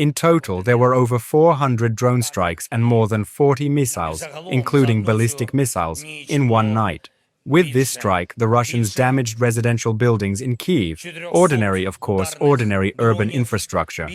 In total, there were over 400 drone strikes and more than 40 missiles, including ballistic missiles, in one night. With this strike, the Russians damaged residential buildings in Kyiv, ordinary urban infrastructure.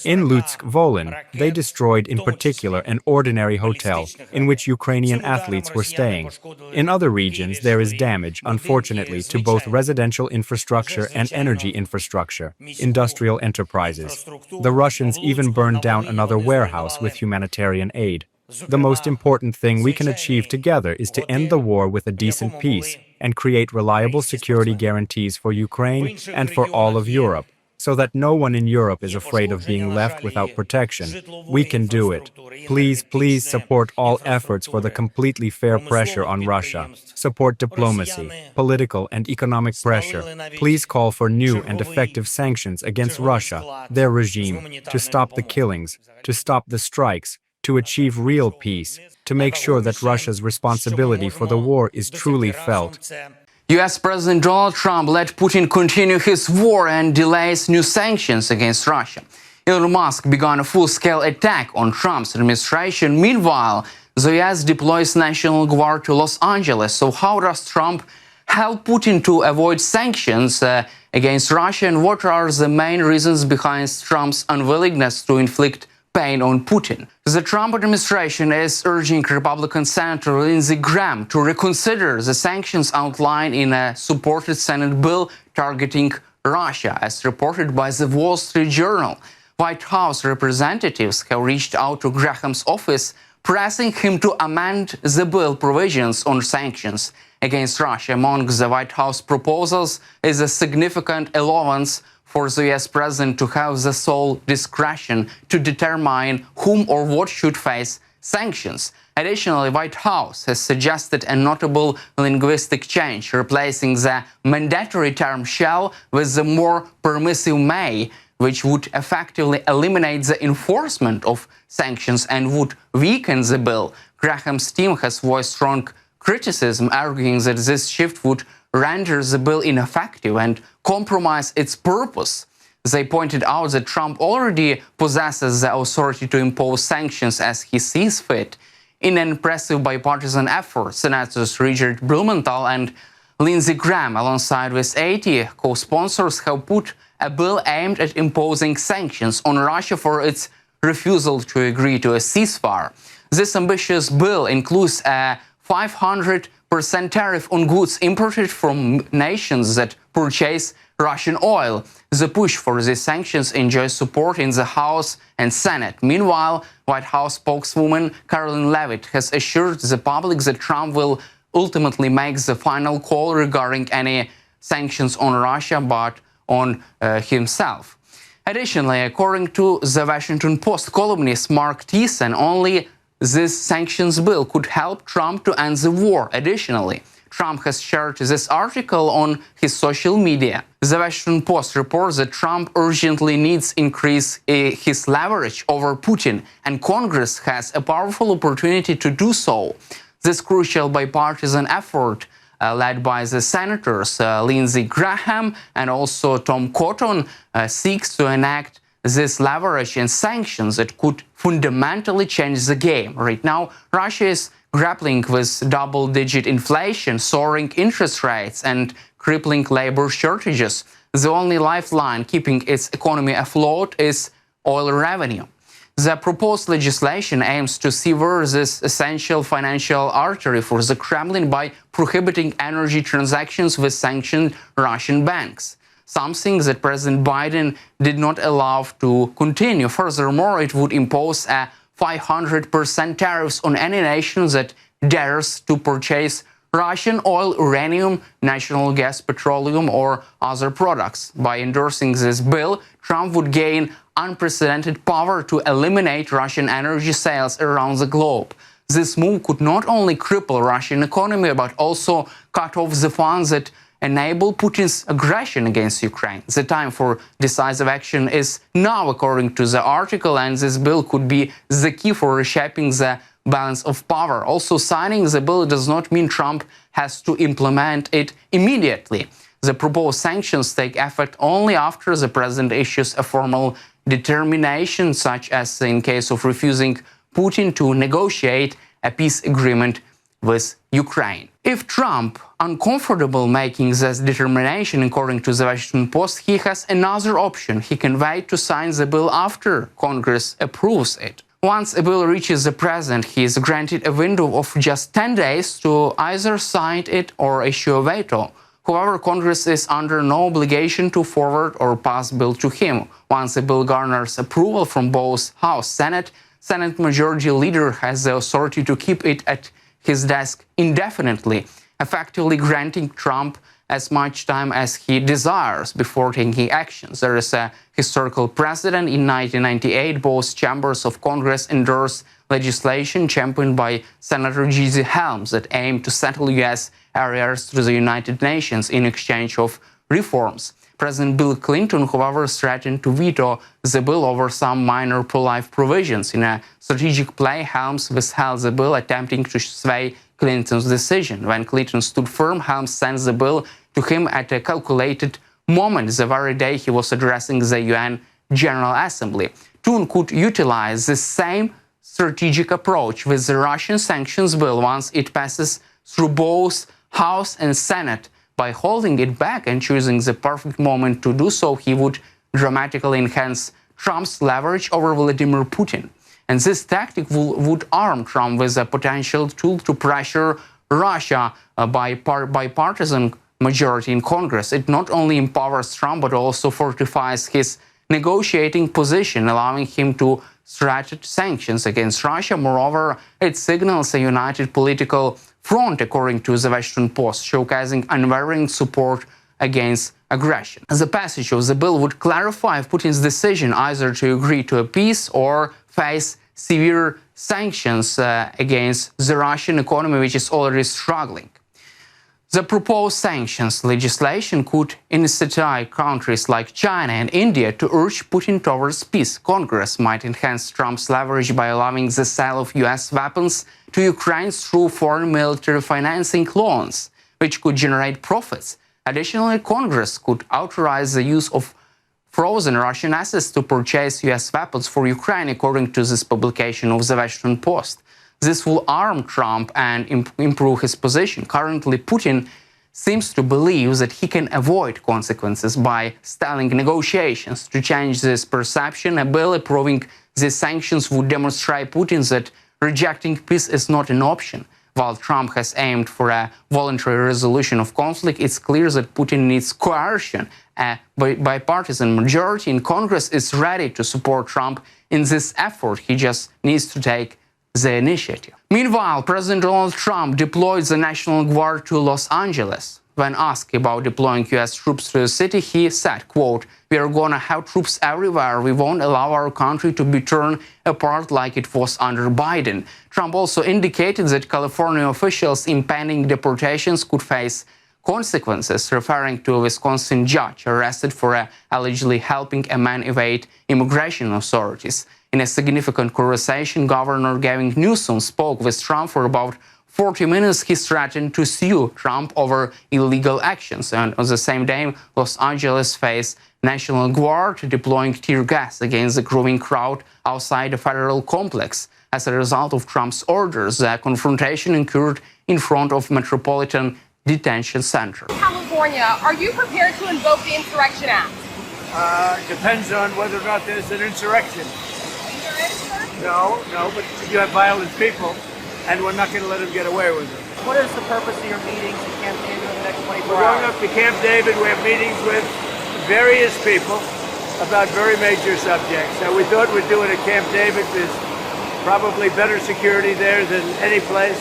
In Lutsk-Volyn, they destroyed in particular an ordinary hotel in which Ukrainian athletes were staying. In other regions, there is damage, unfortunately, to both residential infrastructure and energy infrastructure, industrial enterprises. The Russians even burned down another warehouse with humanitarian aid. The most important thing we can achieve together is to end the war with a decent peace and create reliable security guarantees for Ukraine and for all of Europe, so that no one in Europe is afraid of being left without protection. We can do it. Please support all efforts for the completely fair pressure on Russia. Support diplomacy, political and economic pressure. Please call for new and effective sanctions against Russia, their regime, to stop the killings, to stop the strikes, to achieve real peace, to make sure that Russia's responsibility for the war is truly felt. US President Donald Trump let Putin continue his war and delays new sanctions against Russia. Elon Musk began a full-scale attack on Trump's administration. Meanwhile, the US deploys National Guard to Los Angeles. So how does Trump help Putin to avoid sanctions against Russia, and what are the main reasons behind Trump's unwillingness to inflict pain on Putin? The Trump administration is urging Republican Senator Lindsey Graham to reconsider the sanctions outlined in a supported Senate bill targeting Russia, as reported by the Wall Street Journal. White House representatives have reached out to Graham's office, pressing him to amend the bill provisions on sanctions against Russia. Among the White House proposals is a significant allowance for the US president to have the sole discretion to determine whom or what should face sanctions. Additionally, White House has suggested a notable linguistic change, replacing the mandatory term shall with the more permissive may, which would effectively eliminate the enforcement of sanctions and would weaken the bill. Graham's team has voiced strong criticism, arguing that this shift would render the bill ineffective and compromise its purpose. They pointed out that Trump already possesses the authority to impose sanctions as he sees fit. In an impressive bipartisan effort, Senators Richard Blumenthal and Lindsey Graham, alongside with 80 co-sponsors, have put a bill aimed at imposing sanctions on Russia for its refusal to agree to a ceasefire. This ambitious bill includes a 500% tariff on goods imported from nations that purchase Russian oil. The push for these sanctions enjoys support in the House and Senate. Meanwhile, White House spokeswoman Caroline Leavitt has assured the public that Trump will ultimately make the final call regarding any sanctions on Russia, but on himself. Additionally, according to the Washington Post columnist Mark Thiessen, only this sanctions bill could help Trump to end the war. Additionally, Trump has shared this article on his social media. The Washington Post reports that Trump urgently needs to increase his leverage over Putin, and Congress has a powerful opportunity to do so. This crucial bipartisan effort, led by the senators Lindsey Graham and also Tom Cotton, seeks to enact this leverage and sanctions that could fundamentally change the game. Right now, Russia is grappling with double-digit inflation, soaring interest rates, and crippling labor shortages. The only lifeline keeping its economy afloat is oil revenue. The proposed legislation aims to sever this essential financial artery for the Kremlin by prohibiting energy transactions with sanctioned Russian banks, something that President Biden did not allow to continue. Furthermore, it would impose a 500% tariffs on any nation that dares to purchase Russian oil, uranium, natural gas, petroleum, or other products. By endorsing this bill, Trump would gain unprecedented power to eliminate Russian energy sales around the globe. This move could not only cripple Russian economy, but also cut off the funds that enable Putin's aggression against Ukraine. The time for decisive action is now, according to the article, and this bill could be the key for reshaping the balance of power. Also, signing the bill does not mean Trump has to implement it immediately. The proposed sanctions take effect only after the president issues a formal determination, such as in case of refusing Putin to negotiate a peace agreement with Ukraine. If Trump uncomfortable making this determination, according to the Washington Post, he has another option. He can wait to sign the bill after Congress approves it. Once a bill reaches the president, he is granted a window of just 10 days to either sign it or issue a veto. However, Congress is under no obligation to forward or pass bill to him. Once a bill garners approval from both House, Senate Majority Leader has the authority to keep it at his desk indefinitely, effectively granting Trump as much time as he desires before taking actions. There is a historical precedent. In 1998, both chambers of Congress endorsed legislation championed by Senator J.Z. Helms that aimed to settle U.S. arrears through the United Nations in exchange of reforms. President Bill Clinton, however, threatened to veto the bill over some minor pro-life provisions. In a strategic play, Helms withheld the bill, attempting to sway Clinton's decision. When Clinton stood firm, Helms sent the bill to him at a calculated moment, the very day he was addressing the UN General Assembly. Putin could utilize the same strategic approach with the Russian sanctions bill once it passes through both House and Senate. By holding it back and choosing the perfect moment to do so, he would dramatically enhance Trump's leverage over Vladimir Putin. And this tactic would arm Trump with a potential tool to pressure Russia by bipartisan majority in Congress. It not only empowers Trump, but also fortifies his negotiating position, allowing him to threaten sanctions against Russia. Moreover, it signals a united political front, according to the Washington Post, showcasing unwavering support against aggression. The passage of the bill would clarify Putin's decision either to agree to a peace or face severe sanctions against the Russian economy, which is already struggling. The proposed sanctions legislation could incite countries like China and India to urge Putin towards peace. Congress might enhance Trump's leverage by allowing the sale of U.S. weapons to Ukraine through foreign military financing loans, which could generate profits. Additionally, Congress could authorize the use of frozen Russian assets to purchase U.S. weapons for Ukraine, according to this publication of the Washington Post. This will arm Trump and improve his position. Currently, Putin seems to believe that he can avoid consequences by stalling negotiations. To change this perception, a bill approving these sanctions would demonstrate Putin that rejecting peace is not an option. While Trump has aimed for a voluntary resolution of conflict, it's clear that Putin needs coercion. A bipartisan majority in Congress is ready to support Trump in this effort. He just needs to take the initiative. Meanwhile, President Donald Trump deployed the National Guard to Los Angeles. When asked about deploying U.S. troops to the city, he said, quote, "We are gonna have troops everywhere. We won't allow our country to be torn apart like it was under Biden." Trump also indicated that California officials' impending deportations could face consequences, referring to a Wisconsin judge arrested for allegedly helping a man evade immigration authorities. In a significant conversation, Governor Gavin Newsom spoke with Trump for about 40 minutes. He threatened to sue Trump over illegal actions. And on the same day, Los Angeles faced National Guard deploying tear gas against the growing crowd outside the federal complex. As a result of Trump's orders, the confrontation occurred in front of Metropolitan Detention Center. California, are you prepared to invoke the Insurrection Act? Depends on whether or not there's an insurrection. No, but you have violent people, and we're not going to let them get away with it. What is the purpose of your meetings in Camp David in the next 24 We're going hours? up to Camp David. We have meetings with various people about very major subjects. Now, we thought we'd do it at Camp David. There's probably better security there than any place.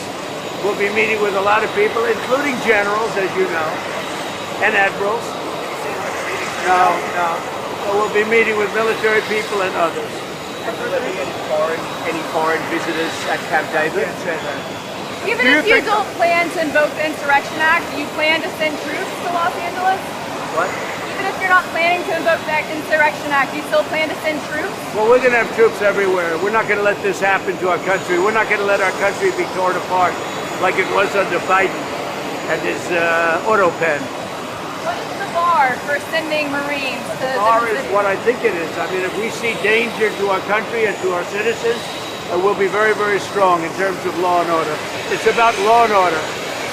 We'll be meeting with a lot of people, including generals, as you know, and admirals. No. So we'll be meeting with military people and others. Are there any foreign visitors at Camp David? I can't say that. Even if you don't plan to invoke the Insurrection Act, do you plan to send troops to Los Angeles? What? Even if you're not planning to invoke the Insurrection Act, do you still plan to send troops? Well, we're going to have troops everywhere. We're not going to let this happen to our country. We're not going to let our country be torn apart like it was under Biden and his auto pen. What is the bar bar for sending Marines to The bar different is cities? what I think it is. I mean, if we see danger to our country and to our citizens, we'll be very, very strong in terms of law and order. It's about law and order.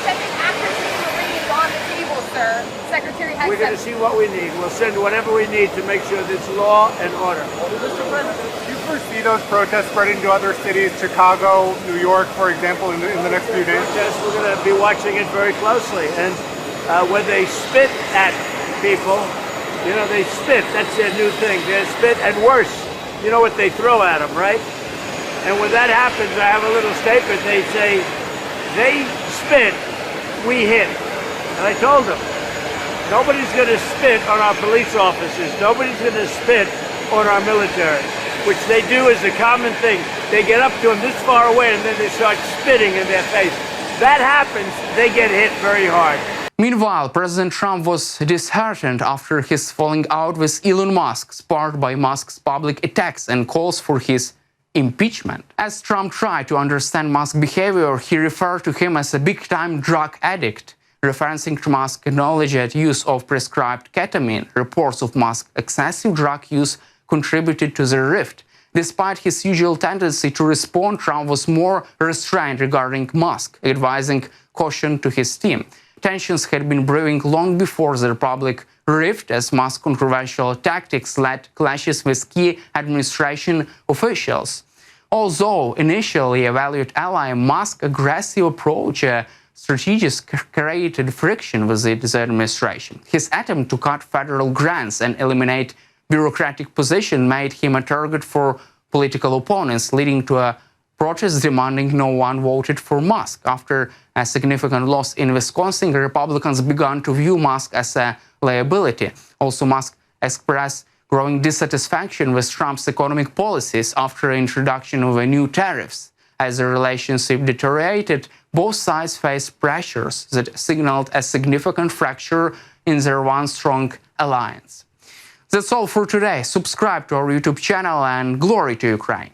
Sending active duty Marines on the table, sir. Secretary has We're going to said. see what we need. We'll send whatever we need to make sure there's law and order. Mr. President, do you foresee those protests spreading to other cities, Chicago, New York, for example, in the next few days? Yes, we're going to be watching it very closely. And when they spit at people, you know, they spit. That's their new thing. They spit, and worse, you know what they throw at them, right? And when that happens, I have a little statement. They say, they spit, we hit. And I told them, nobody's going to spit on our police officers. Nobody's going to spit on our military, which they do as a common thing. They get up to them this far away and then they start spitting in their face. That happens, they get hit very hard. Meanwhile, President Trump was disheartened after his falling out with Elon Musk, sparked by Musk's public attacks and calls for his impeachment. As Trump tried to understand Musk's behavior, he referred to him as a big-time drug addict, referencing to Musk's acknowledged use of prescribed ketamine. Reports of Musk's excessive drug use contributed to the rift. Despite his usual tendency to respond, Trump was more restrained regarding Musk, advising caution to his team. Tensions had been brewing long before the public rift, as Musk's controversial tactics led clashes with key administration officials. Although initially a valued ally, Musk's aggressive approach strategies created friction within the administration. His attempt to cut federal grants and eliminate bureaucratic positions made him a target for political opponents, leading to a protest demanding no one voted for Musk. After a significant loss in Wisconsin, Republicans began to view Musk as a liability. Also, Musk expressed growing dissatisfaction with Trump's economic policies after the introduction of new tariffs. As the relationship deteriorated, both sides faced pressures that signaled a significant fracture in their once strong alliance. That's all for today. Subscribe to our YouTube channel, and glory to Ukraine.